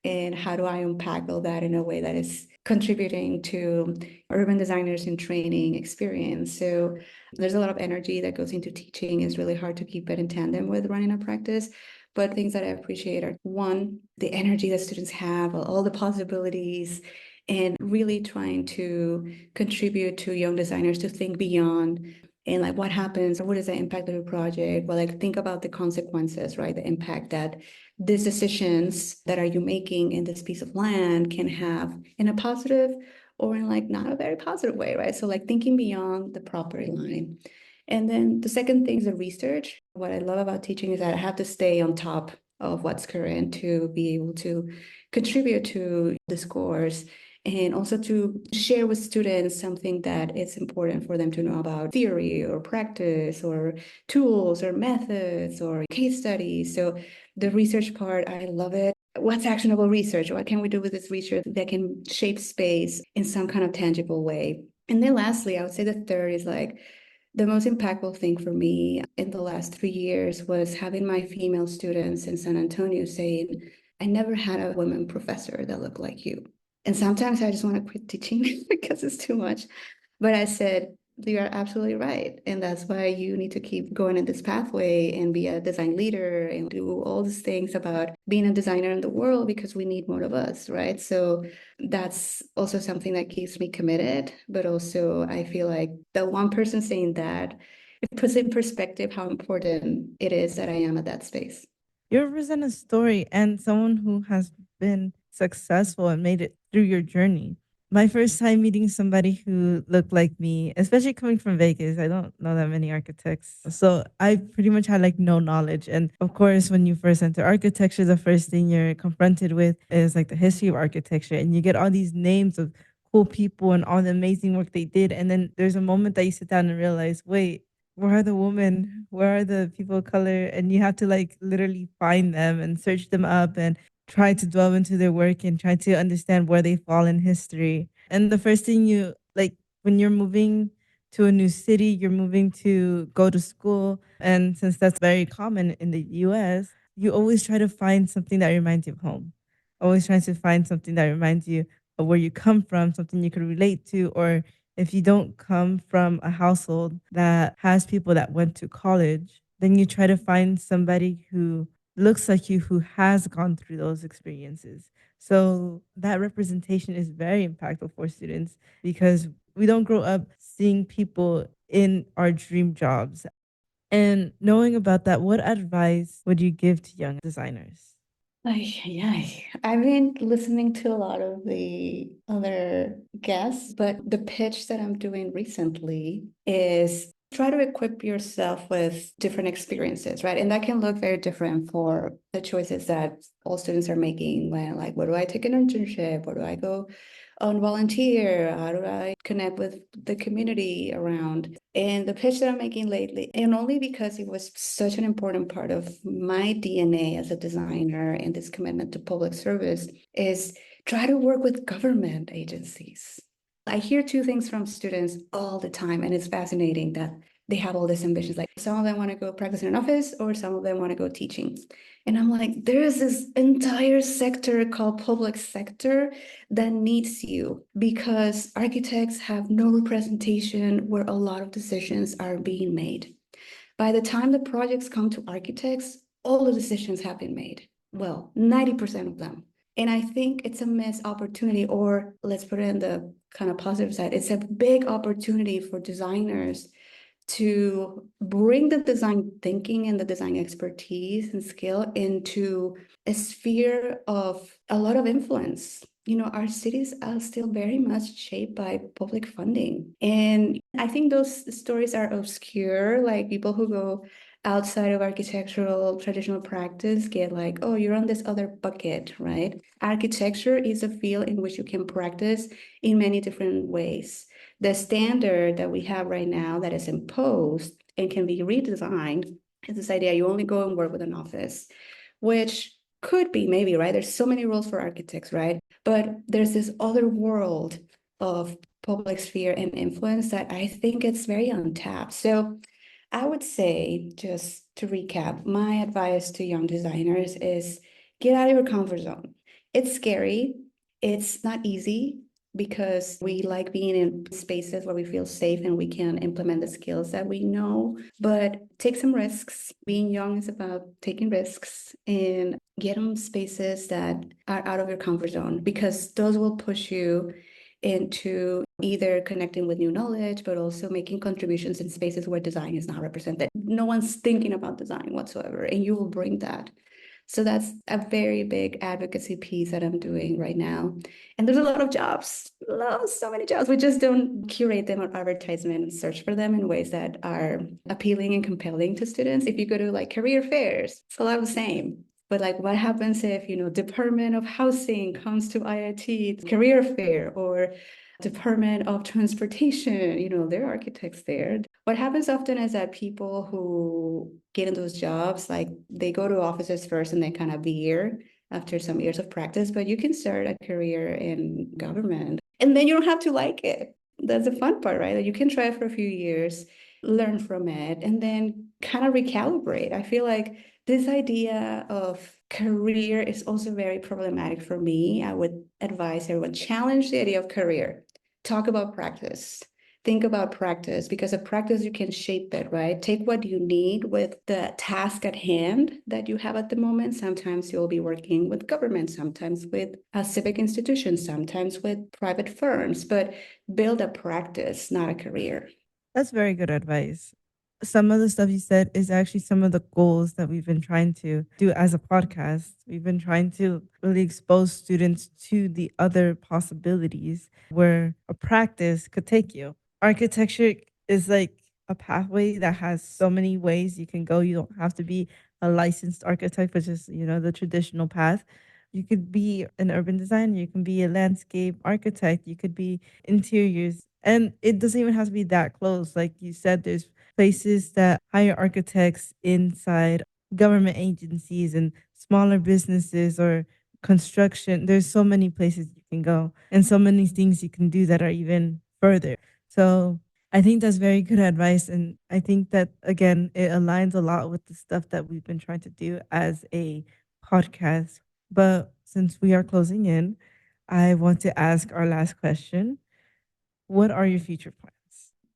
And how do I unpack all that in a way that is contributing to urban designers in training experience? So there's a lot of energy that goes into teaching. It's really hard to keep it in tandem with running a practice. But things that I appreciate are, one, the energy that students have, all the possibilities, and really trying to contribute to young designers to think beyond and like what happens, or what is the impact of the project? Well, like think about the consequences, right? The impact that these decisions that are you making in this piece of land can have in a positive or in like not a very positive way, right? So like thinking beyond the property line. And then the second thing is the research. What I love about teaching is that I have to stay on top of what's current to be able to contribute to the scores, and also to share with students something that is important for them to know about theory or practice or tools or methods or case studies. So the research part, I love it. What's actionable research? What can we do with this research that can shape space in some kind of tangible way? And then lastly, I would say the third is like the most impactful thing for me in the last 3 years was having my female students in San Antonio saying, I never had a woman professor that looked like you. And sometimes I just want to quit teaching because it's too much. But I said, you are absolutely right. And that's why you need to keep going in this pathway and be a design leader and do all these things about being a designer in the world because we need more of us, right? So that's also something that keeps me committed. But also, I feel like the one person saying that, it puts in perspective how important it is that I am at that space. You represent a story and someone who has been successful and made it through your journey. My first time meeting somebody who looked like me, especially coming from Vegas, I don't know that many architects. So I pretty much had like no knowledge. And of course, when you first enter architecture, the first thing you're confronted with is like the history of architecture. And you get all these names of cool people and all the amazing work they did. And then there's a moment that you sit down and realize, wait, where are the women? Where are the people of color? And you have to like literally find them and search them up and try to delve into their work and try to understand where they fall in history. And the first thing you like when you're moving to a new city, you're moving to go to school. And since that's very common in the US, you always try to find something that reminds you of home. Always trying to find something that reminds you of where you come from, something you could relate to, or if you don't come from a household that has people that went to college, then you try to find somebody who looks like you, who has gone through those experiences. So that representation is very impactful for students because we don't grow up seeing people in our dream jobs. And knowing about that, what advice would you give to young designers? Yeah, I've been listening to a lot of the other guests, but the pitch that I'm doing recently is try to equip yourself with different experiences, right? And that can look very different for the choices that all students are making when, like, where do I take an internship? Where do I go on volunteer? How do I connect with the community around? And the pitch that I'm making lately, and only because it was such an important part of my DNA as a designer and this commitment to public service, is try to work with government agencies. I hear two things from students all the time, and it's fascinating that they have all these ambitions. Like some of them want to go practice in an office, or some of them want to go teaching. And I'm like, there's this entire sector called public sector that needs you because architects have no representation where a lot of decisions are being made. By the time the projects come to architects, all the decisions have been made. Well, 90% of them. And I think it's a missed opportunity, or let's put it in the kind of positive side, it's a big opportunity for designers to bring the design thinking and the design expertise and skill into a sphere of a lot of influence. You know, our cities are still very much shaped by public funding. And I think those stories are obscure, like people who go outside of architectural traditional practice get like, oh, you're on this other bucket, right? Architecture is a field in which you can practice in many different ways. The standard that we have right now that is imposed and can be redesigned is this idea you only go and work with an office, which could be maybe, right? There's so many rules for architects, right? But there's this other world of public sphere and influence that I think it's very untapped. So I would say, just to recap, my advice to young designers is get out of your comfort zone. It's scary, it's not easy because we like being in spaces where we feel safe and we can implement the skills that we know, but take some risks. Being young is about taking risks and get on spaces that are out of your comfort zone because those will push you into either connecting with new knowledge, but also making contributions in spaces where design is not represented. No one's thinking about design whatsoever, and you will bring that. So that's a very big advocacy piece that I'm doing right now. And there's a lot of jobs, so many jobs. We just don't curate them on advertisement and search for them in ways that are appealing and compelling to students. If you go to like career fairs, it's a lot of the same. But like what happens if, Department of Housing comes to IIT career fair or Department of Transportation, there are architects there. What happens often is that people who get in those jobs, like they go to offices first and they kind of veer after some years of practice, but you can start a career in government and then you don't have to like it. That's the fun part, right? That you can try it for a few years, learn from it, and then kind of recalibrate. I feel like this idea of Career is also very problematic for me. I would advise everyone challenge the idea of career. Talk about practice. Think about practice because a practice you can shape it, right? Take what you need with the task at hand that you have at the moment. Sometimes you'll be working with government, sometimes with a civic institution, sometimes with private firms, but build a practice, not a career. That's very good advice. Some of the stuff you said is actually some of the goals that we've been trying to do as a podcast. We've been trying to really expose students to the other possibilities where a practice could take you. Architecture is like a pathway that has so many ways you can go. You don't have to be a licensed architect, which is, the traditional path. You could be an urban designer, you can be a landscape architect, you could be interiors. And it doesn't even have to be that close. Like you said, there's places that hire architects inside government agencies and smaller businesses or construction. There's so many places you can go and so many things you can do that are even further. So I think that's very good advice. And I think that, again, it aligns a lot with the stuff that we've been trying to do as a podcast. But since we are closing in, I want to ask our last question. What are your future plans?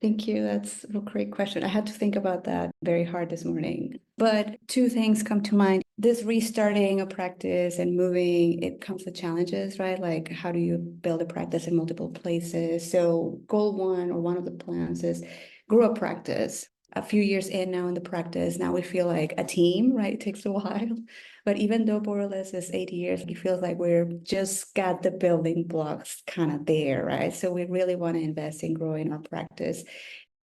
Thank you. That's a great question. I had to think about that very hard this morning. But two things come to mind. This restarting a practice and moving, it comes with challenges, right? Like, how do you build a practice in multiple places? So, goal one or one of the plans is grow a practice. A few years in now in the practice, now we feel like a team, right? It takes a while. But even though Borderless is 8 years, it feels like we're just got the building blocks kind of there, right? So we really want to invest in growing our practice.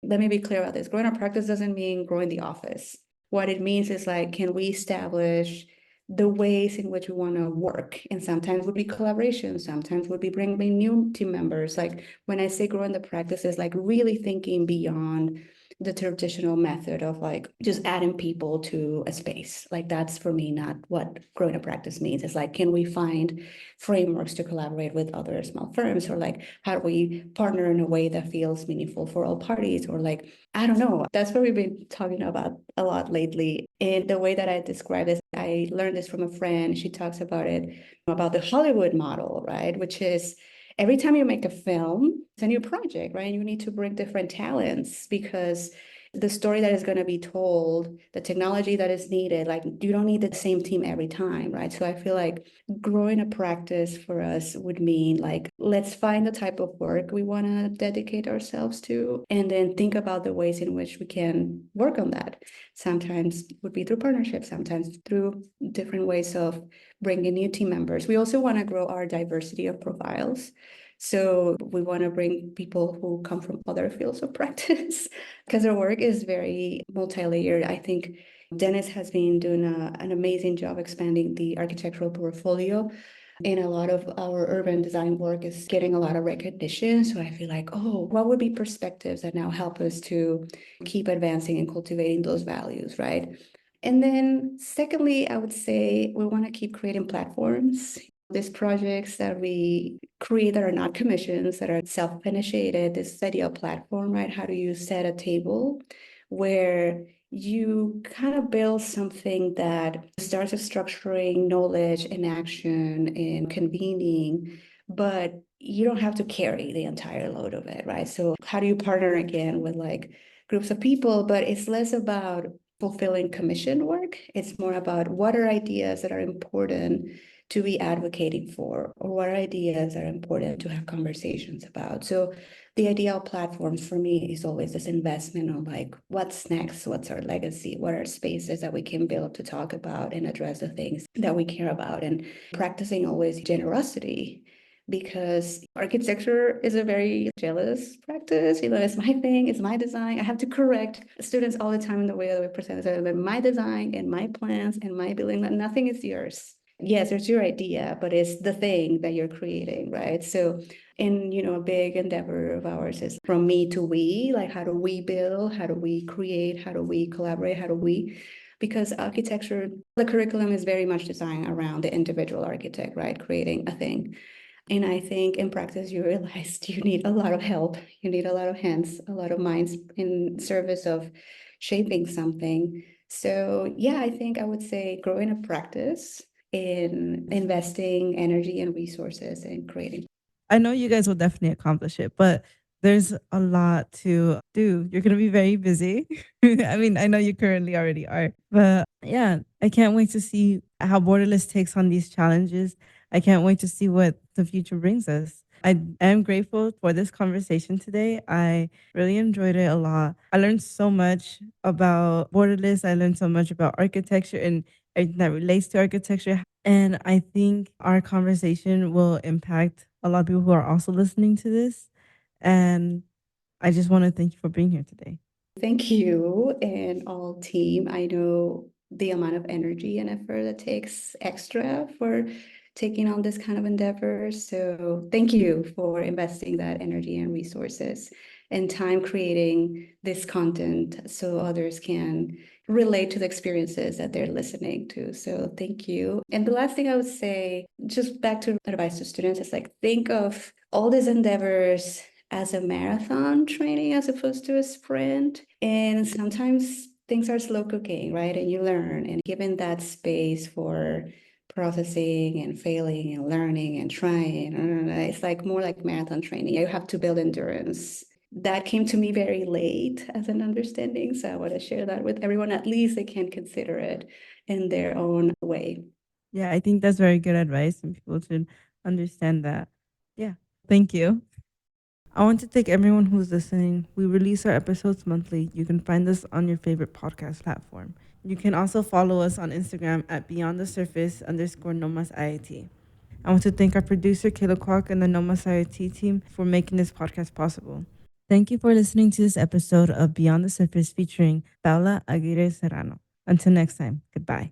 Let me be clear about this. Growing our practice doesn't mean growing the office. What it means is like, can we establish the ways in which we want to work? And sometimes would be collaboration, sometimes would be bringing new team members. Like when I say growing the practice, is like really thinking beyond the traditional method of like just adding people to a space. Like that's for me not what growing a practice means. It's like, can we find frameworks to collaborate with other small firms, or like how do we partner in a way that feels meaningful for all parties, or like I don't know. That's what we've been talking about a lot lately. And the way that I describe this, I learned this from a friend. She talks about it, about the Hollywood model, right? Which is every time you make a film, it's a new project, right? You need to bring different talents because the story that is going to be told, the technology that is needed, like you don't need the same team every time, right? So I feel like growing a practice for us would mean like, let's find the type of work we want to dedicate ourselves to, and then think about the ways in which we can work on that. Sometimes it would be through partnerships, sometimes through different ways of bringing new team members. We also want to grow our diversity of profiles. So we want to bring people who come from other fields of practice because our work is very multi-layered. I think Dennis has been doing an amazing job expanding the architectural portfolio. And a lot of our urban design work is getting a lot of recognition. So I feel like, oh, what would be perspectives that now help us to keep advancing and cultivating those values, right? And then secondly, I would say we want to keep creating platforms. These projects that we create that are not commissions, that are self-initiated, this idea of platform, right? How do you set a table where you kind of build something that starts with structuring knowledge and action and convening, but you don't have to carry the entire load of it, right? So how do you partner again with like groups of people? But it's less about fulfilling commission work. It's more about what are ideas that are important to be advocating for, or what are ideas that are important to have conversations about. So the ideal platforms for me is always this investment on like, what's next? What's our legacy? What are spaces that we can build to talk about and address the things that we care about? And practicing always generosity, because architecture is a very jealous practice. It's my thing, it's my design. I have to correct students all the time in the way that we present it. My design and my plans and my building, nothing is yours. Yes, it's your idea, but it's the thing that you're creating, right? So, and a big endeavor of ours is from me to we, like how do we build, how do we create, how do we collaborate, how do we, because architecture, the curriculum is very much designed around the individual architect, right? Creating a thing. And I think in practice, you realize you need a lot of help. You need a lot of hands, a lot of minds in service of shaping something. So yeah, I think I would say growing a practice in investing energy and resources in creating. I know you guys will definitely accomplish it, but there's a lot to do. You're going to be very busy. I mean, I know you currently already are, but yeah, I can't wait to see how Borderless takes on these challenges. I can't wait to see what the future brings us. I am grateful for this conversation today. I really enjoyed it a lot. I learned so much about Borderless. I learned so much about architecture and everything that relates to architecture. And I think our conversation will impact a lot of people who are also listening to this. And I just want to thank you for being here today. Thank you and all team. I know the amount of energy and effort that takes extra for taking on this kind of endeavor. So thank you for investing that energy and resources and time creating this content so others can relate to the experiences that they're listening to. So thank you. And the last thing I would say, just back to advice to students, is like think of all these endeavors as a marathon training as opposed to a sprint. And sometimes things are slow cooking, right? And you learn, and given that space for processing and failing and learning and trying, it's like more like marathon training. You have to build endurance. That came to me very late as an understanding. So I want to share that with everyone. At least they can consider it in their own way. Yeah, I think that's very good advice, and people should understand that. Yeah, thank you. I want to thank everyone who's listening. We release our episodes monthly. You can find us on your favorite podcast platform. You can also follow us on Instagram at Beyond the Surface _ Nomas IIT. I want to thank our producer, Kayla Kwok, and the Nomas IIT team for making this podcast possible. Thank you for listening to this episode of Beyond the Surface featuring Paola Aguirre Serrano. Until next time, goodbye.